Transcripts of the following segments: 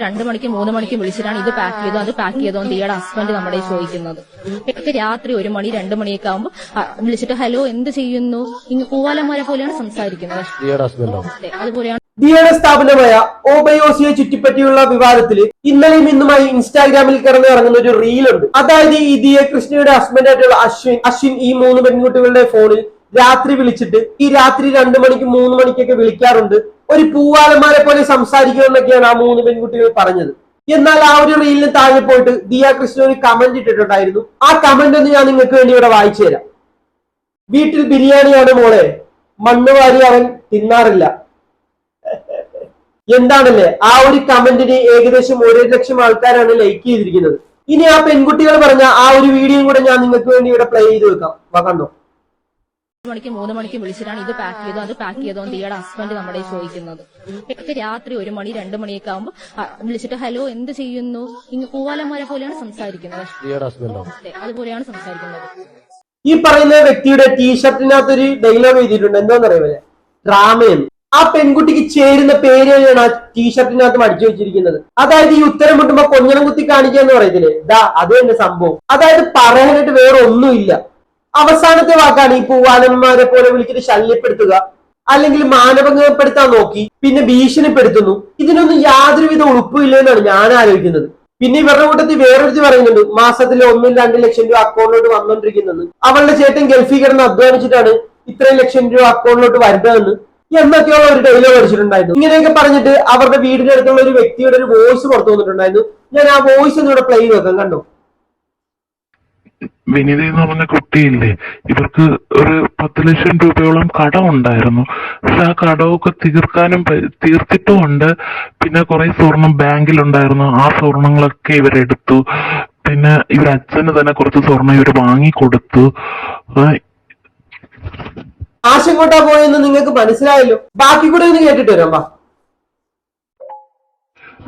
2 മണിക്ക് 3 മണിക്ക് വിളിച്ചിട്ടാണ് ഇത് പാക്ക് ചെയ്തോ അത് പാക്ക് ചെയ്തോ ദിയയുടെ ഹസ്ബൻഡ് നമ്മുടെ ചോദിക്കുന്നത്. ഒക്കെ രാത്രി 1 മണി 2 മണിയൊക്കെ ആകുമ്പോൾ വിളിച്ചിട്ട് ഹലോ എന്ത് ചെയ്യുന്നു പൂവാലന്മാരെ പോലെയാണ് സംസാരിക്കുന്നത്. അതുപോലെയാണ് ദിയയുടെ സ്ഥാപനമായ ഓബയോസിയെ ചുറ്റിപ്പറ്റിയുള്ള വിവാദത്തിൽ ഇന്നലെയും ഇന്നുമായി ഇൻസ്റ്റാഗ്രാമിൽ കിടന്ന് ഇറങ്ങുന്ന ഒരു റീലുണ്ട്. അതായത് ഈ ദിയ കൃഷ്ണയുടെ ഹസ്ബൻഡായിട്ടുള്ള അശ്വിൻ ഈ 3 പെൺകുട്ടികളുടെ ഫോണിൽ രാത്രി വിളിച്ചിട്ട് ഈ രാത്രി 2 മണിക്ക് 3 മണിക്കൊക്കെ വിളിക്കാറുണ്ട്, ഒരു പൂവാലന്മാരെ പോലെ സംസാരിക്കുമെന്നൊക്കെയാണ് ആ 3 പെൺകുട്ടികൾ പറഞ്ഞത്. എന്നാൽ ആ ഒരു റീലിന് താഴെ പോയിട്ട് ദിയ കൃഷ്ണ ഒരു കമന്റ് ഇട്ടിട്ടുണ്ടായിരുന്നു. ആ കമന്റ് ഒന്ന് ഞാൻ നിങ്ങൾക്ക് വേണ്ടി ഇവിടെ വായിച്ചു തരാം. വീട്ടിൽ ബിരിയാണിയാണ് മോളെ, മണ്ണ് വാരി അവൻ തിന്നാറില്ല. എന്താണല്ലേ ആ ഒരു കമന്റിന് ഏകദേശം 1 ലക്ഷം ആൾക്കാരാണ് ലൈക്ക് ചെയ്തിരിക്കുന്നത്. ഇനി ആ പെൺകുട്ടികൾ പറഞ്ഞ ആ ഒരു വീഡിയോയും കൂടെ ഞാൻ നിങ്ങൾക്ക് വേണ്ടി ഇവിടെ പ്ലേ ചെയ്ത് വെക്കാം. കണ്ടോ? 2 മണിക്ക് 3 മണിക്ക് വിളിച്ചിട്ടാണ് ഇത് പാക്ക് ചെയ്തോ അത് പാക്ക് ചെയ്തോ ദിയയുടെ ഹസ്ബൻഡ് നമ്മുടെ ചോദിക്കുന്നത്. ഒക്കെ രാത്രി 1 മണി 2 മണിയൊക്കെ ആകുമ്പോൾ വിളിച്ചിട്ട് ഹലോ എന്ത് ചെയ്യുന്നു പൂവാലന്മാരെ പോലെയാണ് സംസാരിക്കുന്നത്. അതുപോലെയാണ് സംസാരിക്കുന്നത്. ഈ പറയുന്ന വ്യക്തിയുടെ ടീഷർട്ടിനകത്തൊരു ഡയലോഗ് എഴുതിയിട്ടുണ്ട്. എന്താണെന്നറിയാമല്ലേ? ഡ്രാമയെന്ന്. ആ പെൺകുട്ടിക്ക് ചേരുന്ന പേര് തന്നെയാണ് ആ ടീഷർട്ടിനകത്ത് അടിച്ചു വെച്ചിരിക്കുന്നത്. അതായത് ഈ ഉത്തരം മുട്ടുമ്പോ കൊഞ്ഞണം കുത്തി കാണിക്കുക എന്ന് പറയത്തില്ലേ, അത് തന്നെ സംഭവം. അതായത് പറയാനായിട്ട് വേറെ ഒന്നുമില്ല. അവസാനത്തെ വാക്കാണ് ഈ പൂവാലന്മാരെ പോലെ വിളിച്ചിട്ട് ശല്യപ്പെടുത്തുക, അല്ലെങ്കിൽ മാനഭംഗപ്പെടുത്താൻ നോക്കി, പിന്നെ ഭീഷണിപ്പെടുത്തുന്നു. ഇതിനൊന്നും യാതൊരുവിധ ഉളുപ്പില്ലെന്നാണ് ഞാൻ ആലോചിക്കുന്നത്. പിന്നെ ഇവരുടെ കൂട്ടത്തിൽ വേറൊരുത്തി പറയുന്നുണ്ട്, മാസത്തിൽ 1-2 ലക്ഷം രൂപ അക്കൗണ്ടിലോട്ട് വന്നോണ്ടിരിക്കുന്നെന്ന്. അവളുടെ ചേട്ടൻ ഗൾഫിൽ കിടന്ന് അധ്വാനിച്ചിട്ടാണ് ഇത്രയും ലക്ഷം രൂപ അക്കൗണ്ടിലോട്ട് വരുന്നതെന്ന് എന്നൊക്കെയുള്ള ഒരു ഡയലോഗ് അടിച്ചിട്ടുണ്ടായിരുന്നു. ഇങ്ങനെയൊക്കെ പറഞ്ഞിട്ട് അവരുടെ വീടിന്റെ അടുത്തുള്ള ഒരു വ്യക്തിയുടെ ഒരു വോയിസ് പുറത്തു വന്നിട്ടുണ്ടായിരുന്നു. ഞാൻ ആ വോയിസ് ഒന്ന് ഇവിടെ പ്ലേ ചെയ്ത് വെക്കാം. കണ്ടോ? വിനിത എന്ന് പറഞ്ഞ കുട്ടിയില്ലേ, ഇവർക്ക് ഒരു 10 ലക്ഷം രൂപയോളം കടം ഉണ്ടായിരുന്നു. പക്ഷെ ആ കടമൊക്കെ തീർത്തിട്ടും ഉണ്ട്. പിന്നെ കുറെ സ്വർണം ബാങ്കിലുണ്ടായിരുന്നു, ആ സ്വർണങ്ങളൊക്കെ ഇവരെടുത്തു. പിന്നെ ഇവരച്ഛന് തന്നെ കുറച്ച് സ്വർണം ഇവർ വാങ്ങിക്കൊടുത്തു. ആശങ്കോട്ടാ പോയെന്ന് നിങ്ങൾക്ക് മനസ്സിലായല്ലോ. ബാക്കി കൂടെ ഒന്ന് കേട്ടിട്ട് വരാം.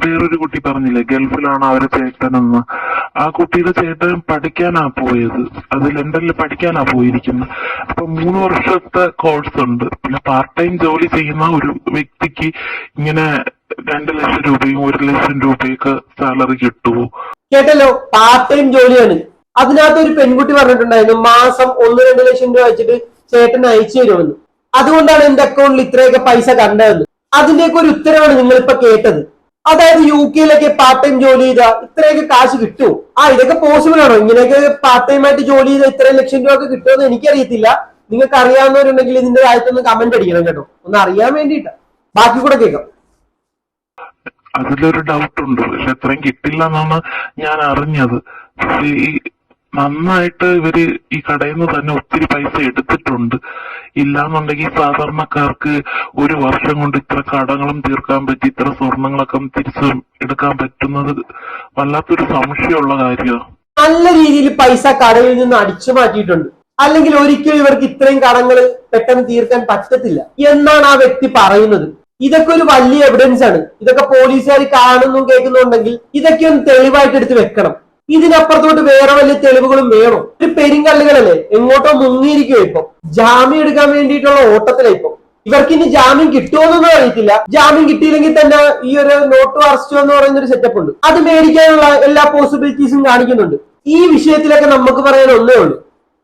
വേറൊരു കുട്ടി പറഞ്ഞില്ലേ ഗൾഫിലാണ് അവരെ ചേട്ടനെന്ന്. ആ കുട്ടിയുടെ ചേട്ടൻ പഠിക്കാനാ പോയത്, അത് ലണ്ടനിൽ പഠിക്കാനാ പോയിരിക്കുന്നത്. അപ്പൊ 3 വർഷത്തെ കോഴ്സ് ഉണ്ട്. പിന്നെ പാർട്ട് ടൈം ജോലി ചെയ്യുന്ന ഒരു വ്യക്തിക്ക് ഇങ്ങനെ 2 ലക്ഷം രൂപയും 1 ലക്ഷം രൂപയൊക്കെ സാലറി കിട്ടുമോ? കേട്ടല്ലോ, പാർട്ട് ടൈം ജോലിയാണ്. അതിനകത്ത് ഒരു പെൺകുട്ടി പറഞ്ഞിട്ടുണ്ടായിരുന്നു മാസം 1-2 ലക്ഷം രൂപ വെച്ചിട്ട് ചേട്ടൻ അയച്ചു തരുമെന്ന്. അതുകൊണ്ടാണ് എന്റെ അക്കൗണ്ടിൽ ഇത്രയൊക്കെ പൈസ കണ്ടതെന്ന്. അതിന്റെയൊക്കെ ഒരു ഉത്തരവാണ് നിങ്ങളിപ്പോ കേട്ടത്. അതായത് UK പാർട്ട് ടൈം ജോലി ചെയ്താൽ ഇത്രയൊക്കെ കാശ് കിട്ടുമോ? ഇതൊക്കെ പോസിബിൾ ആണോ? ഇങ്ങനെയൊക്കെ പാർട്ട് ടൈം ആയിട്ട് ജോലി ചെയ്താൽ ഇത്രയും ലക്ഷം രൂപ ഒക്കെ കിട്ടുമെന്ന് എനിക്കറിയത്തില്ല. നിങ്ങൾക്ക് അറിയാവുന്നവരുണ്ടെങ്കിൽ ഇതിന്റെ കാര്യത്തൊന്ന് കമന്റ് അടിക്കണം കേട്ടോ, ഒന്ന് അറിയാൻ വേണ്ടിയിട്ടാ. ബാക്കി കൂടെ കേൾക്കാം. അതിലൊരു ഡൗട്ട് ഉണ്ട്, പക്ഷെ അത്രയും കിട്ടില്ല എന്നാണ് ഞാൻ അറിഞ്ഞത്. ഈ നന്നായിട്ട് ഇവര് ഈ കടയിൽ നിന്ന് തന്നെ ഒത്തിരി പൈസ എടുത്തിട്ടുണ്ട്. ഇല്ലാന്നുണ്ടെങ്കിൽ സാധാരണക്കാർക്ക് 1 വർഷം കൊണ്ട് ഇത്ര കടങ്ങളും തീർക്കാൻ പറ്റി, ഇത്ര സ്വർണങ്ങളൊക്കെ തിരിച്ചു എടുക്കാൻ പറ്റുന്നത് വല്ലാത്തൊരു സംശയമുള്ള കാര്യമാണ്. നല്ല രീതിയിൽ പൈസ കടയിൽ നിന്ന് അടിച്ചു മാറ്റിയിട്ടുണ്ട്. അല്ലെങ്കിൽ ഒരിക്കലും ഇവർക്ക് ഇത്രയും കടങ്ങൾ പെട്ടെന്ന് തീർക്കാൻ പറ്റത്തില്ല എന്നാണ് ആ വ്യക്തി പറയുന്നത്. ഇതൊക്കെ ഒരു വലിയ എവിഡൻസ് ആണ്. ഇതൊക്കെ പോലീസുകാർ കാണുന്നു കേൾക്കുന്നുണ്ടെങ്കിൽ ഇതൊക്കെ ഒന്ന് തെളിവായിട്ട് എടുത്ത് വെക്കണം. ഇതിനപ്പുറത്തോട്ട് വേറെ വലിയ തെളിവുകളും വേണം. ഒരു പെരിങ്കള്ളികളല്ലേ എങ്ങോട്ടോ മുങ്ങിയിരിക്കുവോ ഇപ്പൊ. ജാമ്യം എടുക്കാൻ വേണ്ടിയിട്ടുള്ള ഓട്ടത്തിലാ ഇപ്പൊ. ഇവർക്ക് ഇനി ജാമ്യം കിട്ടുമോന്നൊന്നും അറിയത്തില്ല. ജാമ്യം കിട്ടിയില്ലെങ്കിൽ തന്നെ ഈ ഒരു നോട്ട് അറസ്റ്റ് എന്ന് പറയുന്ന ഒരു സെറ്റപ്പ് ഉണ്ട്, അത് മേടിക്കാനുള്ള എല്ലാ പോസിബിലിറ്റീസും കാണിക്കുന്നുണ്ട്. ഈ വിഷയത്തിലൊക്കെ നമുക്ക് പറയാൻ ഒന്നേ ഉള്ളൂ,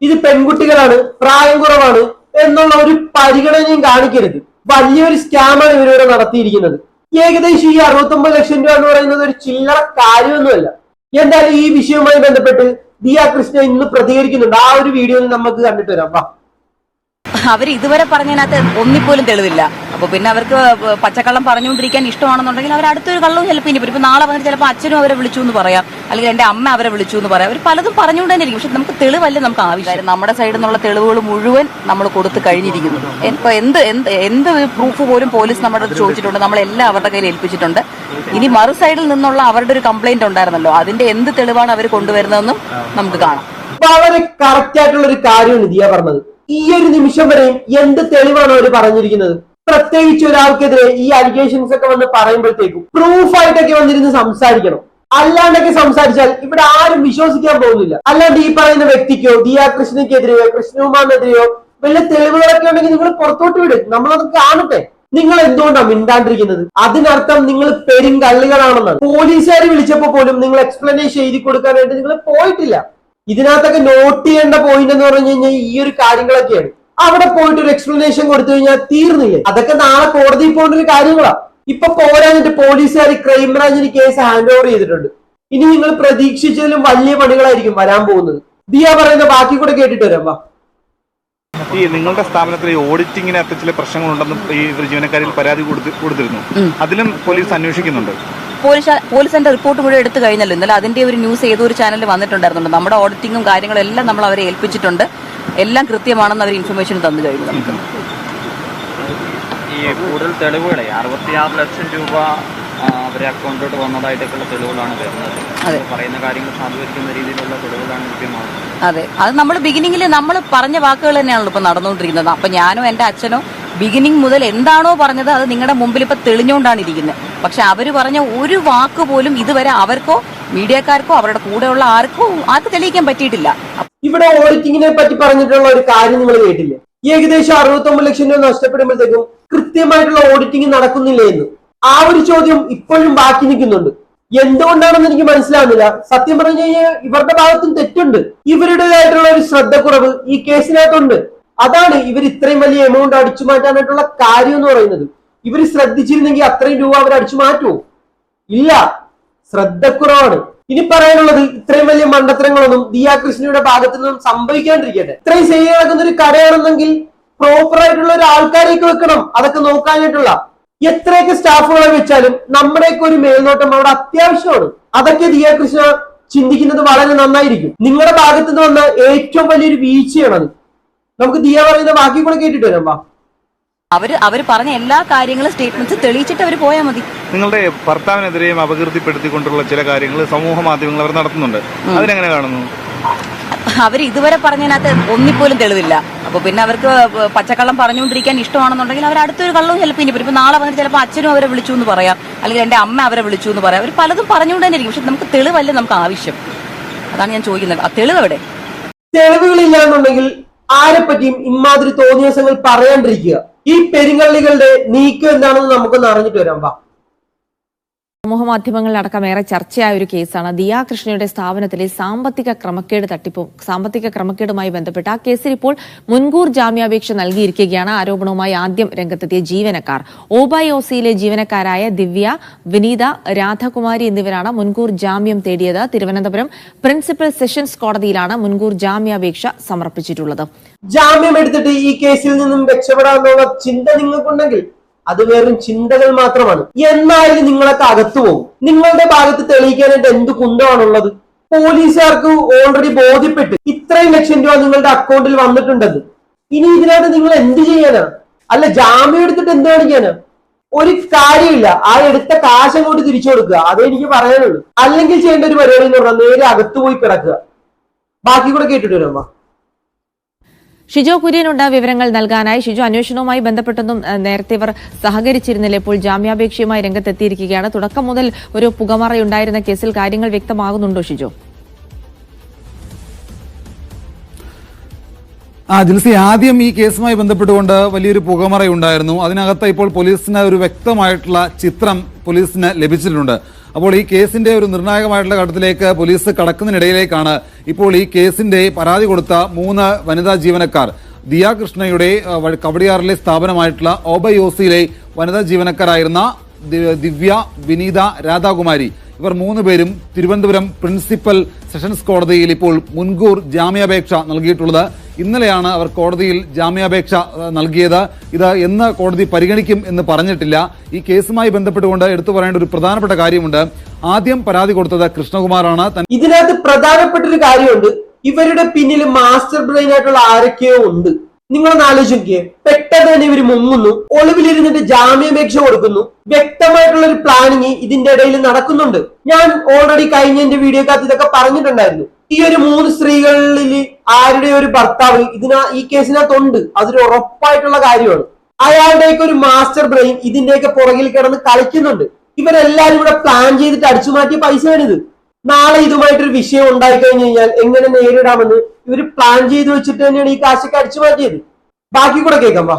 ഇത് പെൺകുട്ടികളാണ്, പ്രായം കുറവാണ് എന്നുള്ള ഒരു പരിഗണനയും കാണിക്കരുത്. വലിയൊരു സ്കാമാണ് ഇവരിവിടെ നടത്തിയിരിക്കുന്നത്. ഏകദേശം ഈ 69 ലക്ഷം രൂപ എന്ന് പറയുന്നത് ഒരു ചില്ലറ കാര്യമൊന്നുമല്ല. എന്തായാലും ഈ വിഷയവുമായി ബന്ധപ്പെട്ട് ദിയ കൃഷ്ണ ഇന്ന് പ്രതികരിക്കുന്നുണ്ട്. ആ ഒരു വീഡിയോ നമുക്ക് കണ്ടിട്ട് വരാം. അവർ ഇതുവരെ പറഞ്ഞതിനകത്ത് ഒന്നിപ്പോലും തെളിവില്ല. അപ്പൊ പിന്നെ അവർക്ക് പച്ചക്കള്ളം പറഞ്ഞുകൊണ്ടിരിക്കാൻ ഇഷ്ടമാണെന്നുണ്ടെങ്കിൽ അവർ അടുത്തൊരു കള്ളവും ചിലപ്പോൾ ഇനി ഇപ്പൊ നാളെ വന്നിട്ട് ചിലപ്പോൾ അച്ഛനും അവരെ വിളിച്ചു എന്ന് പറയാം, അല്ലെങ്കിൽ എന്റെ അമ്മ അവരെ വിളിച്ചു എന്ന് പറയാം. അവർ പലതും പറഞ്ഞുകൊണ്ട് തന്നെ ഇരിക്കും. പക്ഷെ നമുക്ക് തെളിവല്ലേ നമുക്ക് ആവശ്യം. നമ്മുടെ സൈഡിൽ നിന്നുള്ള തെളിവുകൾ മുഴുവൻ നമ്മൾ കൊടുത്തു കഴിഞ്ഞിരിക്കുന്നു. ഇപ്പൊ എന്ത് പ്രൂഫ് പോലും പോലീസ് നമ്മുടെ ചോദിച്ചിട്ടുണ്ട്, നമ്മളെല്ലാം അവരുടെ കയ്യിൽ ഏൽപ്പിച്ചിട്ടുണ്ട്. ഇനി മറു സൈഡിൽ നിന്നുള്ള അവരുടെ ഒരു കംപ്ലൈന്റ് ഉണ്ടായിരുന്നല്ലോ, അതിന്റെ എന്ത് തെളിവാണ് അവർ കൊണ്ടുവരുന്നതെന്നും നമുക്ക് കാണാം. വളരെ കറക്റ്റ് ആയിട്ടുള്ള ഒരു കാര്യമാണ് ദിയ പറഞ്ഞത്. ഈ ഒരു നിമിഷം വരെയും എന്ത് തെളിവാണ് അവർ പറഞ്ഞിരിക്കുന്നത്? പ്രത്യേകിച്ച് ഒരാൾക്കെതിരെ ഈ അലിഗേഷൻസ് ഒക്കെ വന്ന് പറയുമ്പോഴത്തേക്കും പ്രൂഫായിട്ടൊക്കെ വന്നിരുന്ന് സംസാരിക്കണം. അല്ലാണ്ടൊക്കെ സംസാരിച്ചാൽ ഇവിടെ ആരും വിശ്വസിക്കാൻ പോകുന്നില്ല. അല്ലാണ്ട് ഈ പറയുന്ന വ്യക്തിക്കോ ദിയ കൃഷ്ണയ്ക്കെതിരെയോ കൃഷ്ണകുമാറിനെതിരെയോ വല്ല തെളിവുകളൊക്കെ ഉണ്ടെങ്കിൽ നിങ്ങൾ പുറത്തോട്ട് വിടും, നമ്മളത് കാണട്ടെ. നിങ്ങൾ എന്തുകൊണ്ടാണ് മിണ്ടാണ്ടിരിക്കുന്നത്? അതിനർത്ഥം നിങ്ങൾ പെരുങ്കള്ളികളാണെന്നാണ്. പോലീസുകാർ വിളിച്ചപ്പോ പോലും നിങ്ങൾ എക്സ്പ്ലനേഷൻ എഴുതി കൊടുക്കാനായിട്ട് നിങ്ങൾ പോയിട്ടില്ല. ഇതിനകത്തൊക്കെ നോട്ട് ചെയ്യേണ്ട പോയിന്റ് എന്ന് പറഞ്ഞു കഴിഞ്ഞാൽ ഈ ഒരു കാര്യങ്ങളൊക്കെയാണ്. അവിടെ പോയിട്ട് ഒരു എക്സ്പ്ലനേഷൻ കൊടുത്തു കഴിഞ്ഞാൽ തീർന്നില്ലേ? അതൊക്കെ നാളെ കോടതിയിൽ പോകേണ്ട ഒരു കാര്യങ്ങളാണ്. ഇപ്പൊ പോരാഞ്ഞിട്ട് പോലീസുകാർ ക്രൈംബ്രാഞ്ചിന് കേസ് ഹാൻഡ് ഓവർ ചെയ്തിട്ടുണ്ട്. ഇനി നിങ്ങൾ പ്രതീക്ഷിച്ചതിലും വലിയ പണികളായിരിക്കും വരാൻ പോകുന്നത്. ദിയ പറയുന്ന ബാക്കി കൂടെ കേട്ടിട്ട് വരാം. വാ. ഈ നിങ്ങളുടെ സ്ഥാപനത്തിൽ ഈ ഓഡിറ്റിങ്ങിനകത്ത് ചില പ്രശ്നങ്ങളുണ്ടെന്നും ഈ ജീവനക്കാരിൽ പരാതി കൊടുത്തിരുന്നു. അതിലും പോലീസ് അന്വേഷിക്കുന്നുണ്ട്. പോലീസിന്റെ റിപ്പോർട്ട് മുഴുവൻ എടുത്തു കഴിഞ്ഞല്ലോ. ഇന്നലെ അതിന്റെ ഒരു ന്യൂസ് ഏതോ ഒരു ചാനലിൽ വന്നിട്ടുണ്ടായിരുന്നുണ്ട്. നമ്മുടെ ഓഡിറ്റിങ്ങും കാര്യങ്ങളും എല്ലാം നമ്മൾ അവരെ ഏൽപ്പിച്ചിട്ടുണ്ട്. എല്ലാം കൃത്യമാണെന്ന് അവർ ഇൻഫർമേഷൻ തന്നു കഴിഞ്ഞു. നമുക്ക് ഈ കൂടുതൽ തെളിവുകളെ 66 ലക്ഷം രൂപ അവരെ അക്കൗണ്ടിലോട്ട് വന്നതായിട്ടൊക്കെയുള്ള തെളിവുകളാണ് വരുന്നത്. പറയുന്ന കാര്യങ്ങൾ സാധൂകരിക്കുന്ന രീതിയിലുള്ള തെളിവുകളാണ് ലഭ്യമാകുന്നത്. അതെ, അത് നമ്മൾ ബിഗിനിങ്ങിൽ നമ്മൾ പറഞ്ഞ വാക്കുകൾ തന്നെയാണല്ലോ ഇപ്പൊ നടന്നുകൊണ്ടിരിക്കുന്നത്. അപ്പൊ ഞാനോ എന്റെ അച്ഛനോ ബിഗിനിങ് മുതൽ എന്താണോ പറഞ്ഞത് അത് നിങ്ങളുടെ മുമ്പിൽ ഇപ്പൊ തെളിഞ്ഞുകൊണ്ടാണ് ഇരിക്കുന്നത്. പക്ഷെ അവര് പറഞ്ഞ ഒരു വാക്ക് പോലും ഇതുവരെ അവർക്കോ മീഡിയക്കാർക്കോ അവരുടെ കൂടെയുള്ള ആർക്കും തെളിയിക്കാൻ പറ്റിയിട്ടില്ല. ഇവിടെ ഓഡിറ്റിങ്ങിനെ പറ്റി പറഞ്ഞിട്ടുള്ള ഒരു കാര്യം നിങ്ങൾ കേട്ടില്ലേ? ഏകദേശം 69 ലക്ഷം രൂപ നഷ്ടപ്പെടുമ്പോഴത്തേക്കും കൃത്യമായിട്ടുള്ള ഓഡിറ്റിംഗ് നടക്കുന്നില്ല എന്ന്. ആ ഒരു ചോദ്യം ഇപ്പോഴും ബാക്കി നിൽക്കുന്നുണ്ട്. എന്തുകൊണ്ടാണെന്ന് എനിക്ക് മനസ്സിലാവുന്നില്ല. സത്യം പറഞ്ഞു കഴിഞ്ഞാൽ ഇവരുടെ ഭാഗത്തും തെറ്റുണ്ട്. ഇവരുടേതായിട്ടുള്ള ഒരു ശ്രദ്ധക്കുറവ് ഈ കേസിനകത്തുണ്ട്. അതാണ് ഇവർ ഇത്രയും വലിയ എമൗണ്ട് അടിച്ചു മാറ്റാനായിട്ടുള്ള കാര്യം എന്ന് പറയുന്നത്. ഇവർ ശ്രദ്ധിച്ചിരുന്നെങ്കിൽ അത്രയും രൂപ അവർ അടിച്ചു മാറ്റുമോ? ഇല്ല, ശ്രദ്ധക്കുറവാണ്. ഇനി പറയാനുള്ളത്, ഇത്രയും വലിയ മണ്ടത്തരങ്ങളൊന്നും ദിയ കൃഷ്ണയുടെ ഭാഗത്തു നിന്നും സംഭവിക്കാണ്ടിരിക്കട്ടെ. ഇത്രയും ശരി നടക്കുന്ന ഒരു കടയാണെന്നെങ്കിൽ പ്രോപ്പർ ആയിട്ടുള്ള ഒരു ആൾക്കാരെയൊക്കെ വെക്കണം അതൊക്കെ നോക്കാനായിട്ടുള്ള. എത്രയൊക്കെ സ്റ്റാഫുകളെ വെച്ചാലും നമ്മുടെയൊക്കെ ഒരു മേൽനോട്ടം അവിടെ അത്യാവശ്യമാണ്. അതൊക്കെ ദിയ കൃഷ്ണ ചിന്തിക്കുന്നത് വളരെ നന്നായിരിക്കും. നിങ്ങളുടെ ഭാഗത്തു നിന്ന് വന്ന ഏറ്റവും വലിയൊരു വീഴ്ചയാണത്. നമുക്ക് ദിയ പറയുന്ന ബാക്കി കൂടെ കേട്ടിട്ട് വരാം. വാ. അവര് പറഞ്ഞ എല്ലാ കാര്യങ്ങളും സ്റ്റേറ്റ്മെന്റ്സ് തെളിയിച്ചിട്ട് അവർ പോയാൽ മതി. നിങ്ങളുടെ ഭർത്താവിനെതിരെയും അപകീർത്തിപ്പെടുത്തിക്കൊണ്ടുള്ള ചില കാര്യങ്ങൾ സമൂഹ മാധ്യമങ്ങൾ അവർ നടത്തുന്നുണ്ട്. അതിനെങ്ങനെ കാണുന്നു? അവർ ഇതുവരെ പറഞ്ഞതിനകത്ത് ഒന്നിപ്പോലും തെളിവില്ല. അപ്പൊ പിന്നെ അവർക്ക് പച്ചക്കള്ളം പറഞ്ഞുകൊണ്ടിരിക്കാൻ ഇഷ്ടമാണെന്നുണ്ടെങ്കിൽ അവർ അടുത്തൊരു കള്ളവും ചിലപ്പോൾ ഇനിയിപ്പോ നാളെ വന്നിട്ട് ചിലപ്പോൾ അച്ഛനും അവരെ വിളിച്ചു എന്ന് പറയാം, അല്ലെങ്കിൽ എന്റെ അമ്മ അവരെ വിളിച്ചു എന്ന് പറയാം. അവർ പലതും പറഞ്ഞുകൊണ്ട് തന്നെ ഇരിക്കും. പക്ഷെ നമുക്ക് തെളിവല്ല നമുക്ക് ആവശ്യം. അതാണ് ഞാൻ ചോദിക്കുന്നത്. ആ തെളിവ് എവിടെ? തെളിവുകളില്ലാന്നുണ്ടെങ്കിൽ ആരെ പറ്റിയും ഇമാതിരി തോന്നിയ ദിവസങ്ങൾ പറയാണ്ടിരിക്കുക. ഈ പെരുങ്കള്ളികളുടെ നീക്കം എന്താണെന്ന് നമുക്കൊന്ന് അറിഞ്ഞിട്ട് വരാം. വാ. സമൂഹമാധ്യമങ്ങളിലടക്കം ഏറെ ചർച്ചയായ ഒരു കേസാണ് ദിയ കൃഷ്ണയുടെ സ്ഥാപനത്തിലെ സാമ്പത്തിക ക്രമക്കേടുമായി ബന്ധപ്പെട്ട ആ കേസിൽ ഇപ്പോൾ മുൻകൂർ ജാമ്യാപേക്ഷ നൽകിയിരിക്കുകയാണ്. ആരോപണവുമായി ആദ്യം രംഗത്തെത്തിയ ജീവനക്കാർ, OBOCയിലെ ജീവനക്കാരായ ദിവ്യ, വിനീത, രാധകുമാരി എന്നിവരാണ് മുൻകൂർ ജാമ്യം തേടിയത്. തിരുവനന്തപുരം പ്രിൻസിപ്പൽ സെഷൻസ് കോടതിയിലാണ് മുൻകൂർ ജാമ്യാപേക്ഷ സമർപ്പിച്ചിട്ടുള്ളത്. ജാമ്യം എടുത്തിട്ട് ഈ കേസിൽ നിന്നും രക്ഷപ്പെടാനുള്ള ചിന്ത നിങ്ങൾക്കുണ്ടെങ്കിൽ അത് വെറും ചിന്തകൾ മാത്രമാണ്. എന്നാലും നിങ്ങളൊക്കെ അകത്തു പോകും. നിങ്ങളുടെ ഭാഗത്ത് തെളിയിക്കാനായിട്ട് എന്ത് കുന്തമാണുള്ളത്? പോലീസുകാർക്ക് ഓൾറെഡി ബോധ്യപ്പെട്ട് ഇത്രയും ലക്ഷം രൂപ നിങ്ങളുടെ അക്കൗണ്ടിൽ വന്നിട്ടുണ്ടെന്ന്. ഇനി ഇതിനകത്ത് നിങ്ങൾ എന്ത് ചെയ്യാനാ? അല്ല, ജാമ്യം എടുത്തിട്ട് എന്ത് കാണിക്കാനാ? ഒരു കാര്യമില്ല. ആ എടുത്ത കാശ് അങ്ങോട്ട് തിരിച്ചു കൊടുക്കുക. അതേ എനിക്ക് പറയാനുള്ളൂ. അല്ലെങ്കിൽ ചെയ്യേണ്ട ഒരു പരിപാടി എന്ന് പറഞ്ഞാൽ നേരെ അകത്തു പോയി കിടക്കുക. ബാക്കി കൂടെ കേട്ടിട്ട് വരാം. ഷിജോ കുര്യനുണ്ട് വിവരങ്ങൾ നൽകാനായി. ഷിജോ, അന്വേഷണവുമായി ബന്ധപ്പെട്ടൊന്നും നേരത്തെ ഇവർ സഹകരിച്ചിരുന്നില്ല. ഇപ്പോൾ ജാമ്യാപേക്ഷയുമായി രംഗത്തെത്തിയിരിക്കുകയാണ്. തുടക്കം മുതൽ ഒരു പുകമറയുണ്ടായിരുന്ന കേസിൽ കാര്യങ്ങൾ വ്യക്തമാകുന്നുണ്ടോ ഷിജോ? ജിൽസി, ആദ്യം ഈ കേസുമായി ബന്ധപ്പെട്ടുകൊണ്ട് വലിയൊരു പുകമറയുണ്ടായിരുന്നു. അതിനകത്ത് ഇപ്പോൾ പോലീസിന് ഒരു വ്യക്തമായിട്ടുള്ള ചിത്രം പോലീസിന് ലഭിച്ചിട്ടുണ്ട്. അപ്പോൾ ഈ കേസിന്റെ ഒരു നിർണായകമായിട്ടുള്ള ഘട്ടത്തിലേക്ക് പോലീസ് കടക്കുന്നതിനിടയിലേക്കാണ് ഇപ്പോൾ ഈ കേസിന്റെ പരാതി കൊടുത്ത 3 വനിതാ ജീവനക്കാർ, ദിയ കൃഷ്ണയുടെ കവടിയാറിലെ സ്ഥാപനമായിട്ടുള്ള OBOCയിലെ വനിതാ ജീവനക്കാരായിരുന്ന ദിവ്യ, വിനീത, രാധാകുമാരി, ഇവർ 3 പേരും തിരുവനന്തപുരം പ്രിൻസിപ്പൽ സെഷൻസ് കോടതിയിൽ ഇപ്പോൾ മുൻകൂർ ജാമ്യാപേക്ഷ നൽകിയിട്ടുള്ളത്. ഇന്നലെയാണ് അവർ കോടതിയിൽ ജാമ്യാപേക്ഷ നൽകിയത്. ഇത് എന്ന് കോടതി പരിഗണിക്കും എന്ന് പറഞ്ഞിട്ടില്ല. ഈ കേസുമായി ബന്ധപ്പെട്ടുകൊണ്ട് എടുത്തു പറയേണ്ട ഒരു പ്രധാനപ്പെട്ട കാര്യമുണ്ട്. ആദ്യം പരാതി കൊടുത്തത് കൃഷ്ണകുമാറാണ്. ഇതിനകത്ത് പ്രധാനപ്പെട്ട ഒരു കാര്യമുണ്ട്. ഇവരുടെ പിന്നിൽ മാസ്റ്റർ ബ്രെയിൻ ആയിട്ടുള്ള ആരൊക്കെയോ ഉണ്ട്. നിങ്ങളൊന്ന് ആലോചിക്കുക. പെട്ടെന്ന് തന്നെ ഇവർ മുങ്ങുന്നു, ഒളിവിലിരുന്നിട്ട് ജാമ്യാപേക്ഷ കൊടുക്കുന്നു. വ്യക്തമായിട്ടുള്ള ഒരു പ്ലാനിങ് ഇതിന്റെ ഇടയിൽ നടക്കുന്നുണ്ട്. ഞാൻ ഓൾറെഡി കഴിഞ്ഞ എന്റെ വീഡിയോക്കകത്ത് ഇതൊക്കെ പറഞ്ഞിട്ടുണ്ടായിരുന്നു. ഈ ഒരു 3 സ്ത്രീകളിൽ ആരുടെ ഒരു ഭർത്താവ് ഈ കേസിനകത്തുണ്ട്. അതൊരു ഉറപ്പായിട്ടുള്ള കാര്യമാണ്. അയാളുടെയൊക്കെ ഒരു മാസ്റ്റർ ബ്രെയിൻ ഇതിന്റെയൊക്കെ പുറകിൽ കിടന്ന് കളിക്കുന്നുണ്ട്. ഇവരെല്ലാരും കൂടെ പ്ലാൻ ചെയ്തിട്ട് അടിച്ചു മാറ്റിയ പൈസയാണിത്. നാളെ ഇതുമായിട്ടൊരു വിഷയം ഉണ്ടായി കഴിഞ്ഞു കഴിഞ്ഞാൽ എങ്ങനെ നേരിടാമെന്ന് ഇവര് പ്ലാൻ ചെയ്ത് വെച്ചിട്ട് തന്നെയാണ് ഈ കാശൊക്കെ അടിച്ചു മാറ്റിയത്. ബാക്കി കൂടെ കേൾക്കാം. വാ.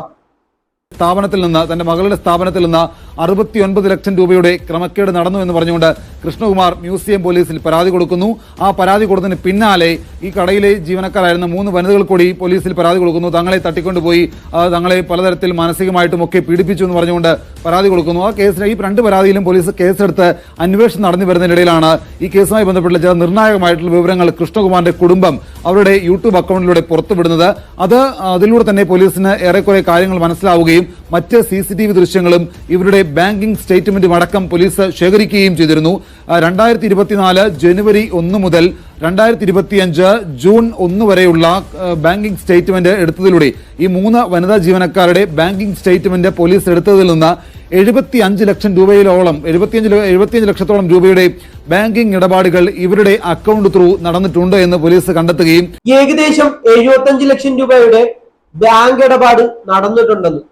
സ്ഥാപനത്തിൽ നിന്ന്, തന്റെ മകളുടെ സ്ഥാപനത്തിൽ നിന്ന് 69 ലക്ഷം രൂപയുടെ ക്രമക്കേട് നടന്നു എന്ന് പറഞ്ഞുകൊണ്ട് കൃഷ്ണകുമാർ മ്യൂസിയം പോലീസിൽ പരാതി കൊടുക്കുന്നു. ആ പരാതി കൊടുത്തതിന് പിന്നാലെ ഈ കടയിലെ ജീവനക്കാരായിരുന്ന 3 വനിതകൾ കൂടി പോലീസിൽ പരാതി കൊടുക്കുന്നു. തങ്ങളെ തട്ടിക്കൊണ്ടുപോയി, തങ്ങളെ പലതരത്തിൽ മാനസികമായിട്ടും ഒക്കെ പീഡിപ്പിച്ചു എന്ന് പറഞ്ഞുകൊണ്ട് പരാതി കൊടുക്കുന്നു. ആ കേസിൽ ഈ 2 പരാതിയിലും പോലീസ് കേസെടുത്ത് അന്വേഷണം നടന്നു വരുന്നതിനിടയിലാണ് ഈ കേസുമായി ബന്ധപ്പെട്ടുള്ള ചില നിർണായകമായിട്ടുള്ള വിവരങ്ങൾ കൃഷ്ണകുമാറിന്റെ കുടുംബം അവരുടെ യൂട്യൂബ് അക്കൗണ്ടിലൂടെ പുറത്തുവിടുന്നത്. അതിലൂടെ തന്നെ പോലീസിന് ഏറെക്കുറെ കാര്യങ്ങൾ മനസ്സിലാവുകയും മറ്റ് CCTV ദൃശ്യങ്ങളും ഇവരുടെ ബാങ്കിംഗ് സ്റ്റേറ്റ്മെന്റും അടക്കം പോലീസ് ശേഖരിക്കുകയും ചെയ്തിരുന്നു. 2024 ജനുവരി 1 മുതൽ 2025 ജൂൺ 1 വരെയുള്ള ബാങ്കിംഗ് സ്റ്റേറ്റ്മെന്റ് എടുത്തതിലൂടെ ഈ 3 വനിതാ ജീവനക്കാരുടെ ബാങ്കിംഗ് സ്റ്റേറ്റ്മെന്റ് പോലീസ് എടുത്തതിൽ നിന്ന് 75 ലക്ഷം രൂപയിലോളം 75 ലക്ഷത്തോളം രൂപയുടെ ബാങ്കിംഗ് ഇടപാടുകൾ ഇവരുടെ അക്കൗണ്ട് ത്രൂ നടന്നിട്ടുണ്ട് എന്ന് പോലീസ് കണ്ടെത്തുകയും ഏകദേശം 75 ലക്ഷം രൂപയുടെ ബാങ്ക് ഇടപാട് നടന്നിട്ടുണ്ടെന്ന്.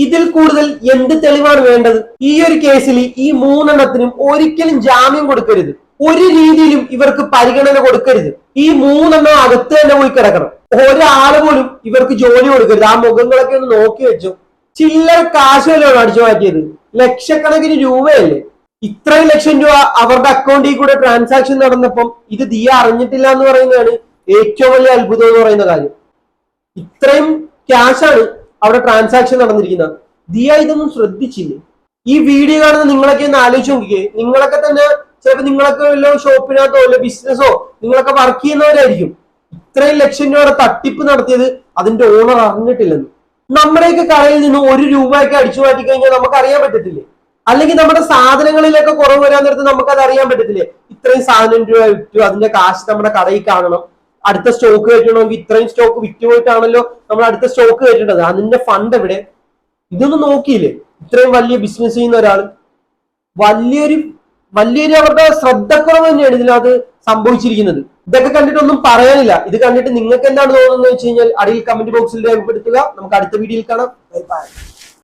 ഇതിൽ കൂടുതൽ എന്ത് തെളിവാണ് വേണ്ടത്? ഈ ഒരു കേസിൽ ഈ 3 എണ്ണത്തിനും ഒരിക്കലും ജാമ്യം കൊടുക്കരുത്. ഒരു രീതിയിലും ഇവർക്ക് പരിഗണന കൊടുക്കരുത്. ഈ 3 എണ്ണം അകത്ത് തന്നെ പോയി കിടക്കണം. ഒരാള് പോലും ഇവർക്ക് ജോലി കൊടുക്കരുത്. ആ മുഖങ്ങളൊക്കെ ഒന്ന് നോക്കി വെച്ചു. ചില്ലറ കാശുകളാണ് അടിച്ചു മാറ്റിയത്. ലക്ഷക്കണക്കിന് രൂപയല്ലേ. ഇത്രയും ലക്ഷം രൂപ അവരുടെ അക്കൗണ്ടിൽ കൂടെ ട്രാൻസാക്ഷൻ നടന്നപ്പം ഇത് ദിയ അറിഞ്ഞിട്ടില്ല എന്ന് പറയുന്നതാണ് ഏറ്റവും വലിയ അത്ഭുതം എന്ന് പറയുന്ന കാര്യം. ഇത്രയും ക്യാഷാണ് അവിടെ ട്രാൻസാക്ഷൻ നടന്നിരിക്കുന്നത്. ദിയ ഇതൊന്നും ശ്രദ്ധിച്ചില്ലേ? ഈ വീഡിയോ കാണുന്ന നിങ്ങളൊക്കെ ഒന്ന് ആലോചിച്ച് നോക്കിക്കേ. നിങ്ങളൊക്കെ തന്നെ ചിലപ്പോൾ നിങ്ങളൊക്കെ വല്ല ഷോപ്പിനകത്തോ വല്ല ബിസിനസ്സോ നിങ്ങളൊക്കെ വർക്ക് ചെയ്യുന്നവരായിരിക്കും. ഇത്രയും ലക്ഷം രൂപയുടെ തട്ടിപ്പ് നടത്തിയത് അതിന്റെ ഓണർ അറിഞ്ഞിട്ടില്ലെന്ന്. നമ്മുടെയൊക്കെ കടയിൽ നിന്ന് 1 രൂപയൊക്കെ അടിച്ചു മാറ്റി കഴിഞ്ഞാൽ നമുക്ക് അറിയാൻ പറ്റത്തില്ലേ? അല്ലെങ്കിൽ നമ്മുടെ സാധനങ്ങളിലൊക്കെ കുറവ് വരാൻ നേരത്ത് നമുക്കത് അറിയാൻ പറ്റത്തില്ലേ? ഇത്രയും സാധനം രൂപ വിറ്റു, അതിന്റെ കാശ് നമ്മുടെ കടയിൽ കാണണം. അടുത്ത സ്റ്റോക്ക് കയറ്റണമെങ്കിൽ ഇത്രയും സ്റ്റോക്ക് വിറ്റുപോയിട്ടാണല്ലോ നമ്മൾ അടുത്ത സ്റ്റോക്ക് കയറ്റേണ്ടത്. അതിന്റെ ഫണ്ട് എവിടെ? ഇതൊന്നും നോക്കിയില്ലേ? ഇത്രയും വലിയ ബിസിനസ് ചെയ്യുന്ന ഒരാൾ വലിയൊരു അവരുടെ ശ്രദ്ധക്കുറവ് തന്നെയാണ് ഇതിനകത്ത് സംഭവിച്ചിരിക്കുന്നത്. ഇതൊക്കെ കണ്ടിട്ടൊന്നും പറയാനില്ല. ഇത് കണ്ടിട്ട് നിങ്ങൾക്ക് എന്താണ് തോന്നുന്നത് വെച്ച് കഴിഞ്ഞാൽ അടിയിൽ കമന്റ് ബോക്സിൽ രേഖപ്പെടുത്തുക. നമുക്ക് അടുത്ത വീഡിയോയിൽ കാണാം. Bye bye.